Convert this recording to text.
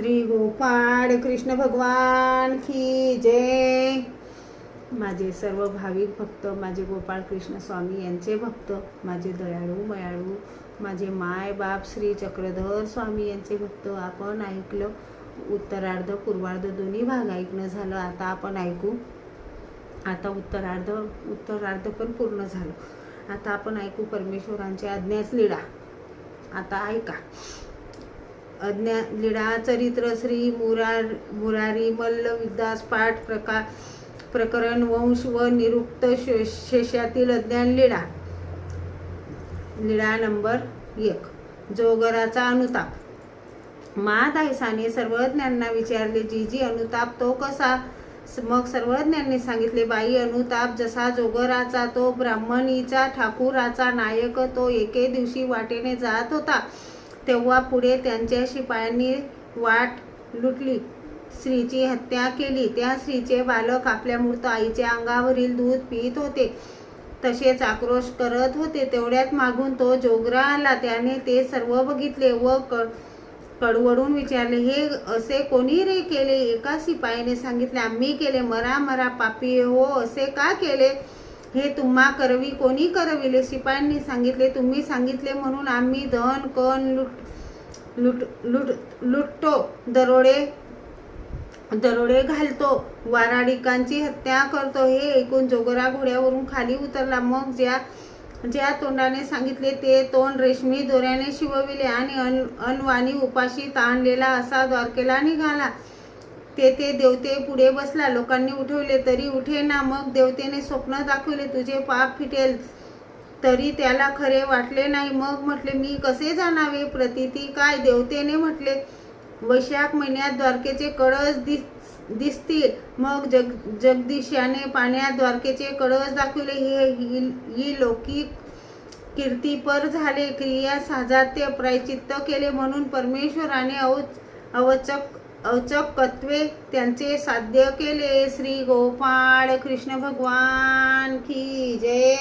श्री गोपाळ कृष्ण भगवान की जय। माझे सर्व भाविक भक्त, माझे गोपाळ कृष्ण स्वामी यांचे भक्त, माझे दयाळू मयाळू, माझे माय बाप श्री चक्रधर स्वामी यांचे भक्त, आपण ऐकलं उत्तरार्ध पूर्वार्ध दोन्ही भाग ऐकणं झालं। आता आपण ऐकू, आता उत्तरार्ध पण पूर्ण झालं। आता आपण ऐकू परमेश्वरांची आज्ञाच लीळा। आता ऐका। आज्ञा लीळा चरित्र श्री मुरारी मल्ल विद्यास पाठ प्रकरण वंश व निरुक्त शेषातील अज्ञान लीळा। लीळा नंबर 1। जोगराचा अनुताप। महादायसाने सर्वज्ञांना विचारले, जीजी अनुताप तो कसा? मग सर्वज्ञांनी सांगितले, बाई अनुताप जसा जोगराचा तो ब्राह्मणीचा ठाकूराचा नायक तो एके दिवशी वाटेने जात होता, तेव्हा पुढे त्यांच्या शिपायांनी वाट लुटली, स्त्रीची हत्या केली। त्या स्त्रीचे बालक आपल्या मृत आईच्या अंगावरील दूध पित होते, तसेच आक्रोश करत होते। तेवढ्यात मागून तो जोगरा आला। त्याने ते सर्व बघितले व कडवडून विचारले, हे असे कोणी रे केले? एका शिपायाने सांगितले, आम्ही केले। मरा मरा पापी हो, असे का केले? हे तुम्हा करवी कोणी करविले? शिपायांनी सांगितले, तुम्ही सांगितले म्हणून आम्ही धन कण लुटतो, दरोडे घालतो, वाराडिकांची हत्या करतो। हे ऐकून जोगरा घोड्यावरून खाली उतरला। मग ज्या तोंडाने सांगितले ते तोंड रेशमी दोऱ्याने शिवविले आणि अनवाणी उपाशी ताणलेला असा द्वारकेला निघाला। तेथे देवते पुढे बसला। लोकांनी उठवले तरी उठेना। मग देवतेने स्वप्न दाखवले, तुझे पाप फिटेल। तरी त्याला खरे वाटले नाही। मग म्हटले, मी कसे जाणावे? प्रतीती काय? देवतेने म्हटले, वैशाख महिन्यात द्वारकेचे कळस दिसतील। मग जगदीशाने पाण्यात द्वारकेचे कळस दाखविले। ही लौकिक कीर्तीपर झाले। क्रिया साजात्य प्रायचित्त केले म्हणून परमेश्वराने औचकत्वे त्यांचे साध्य केले। श्री गोपाळ कृष्ण भगवान की जय।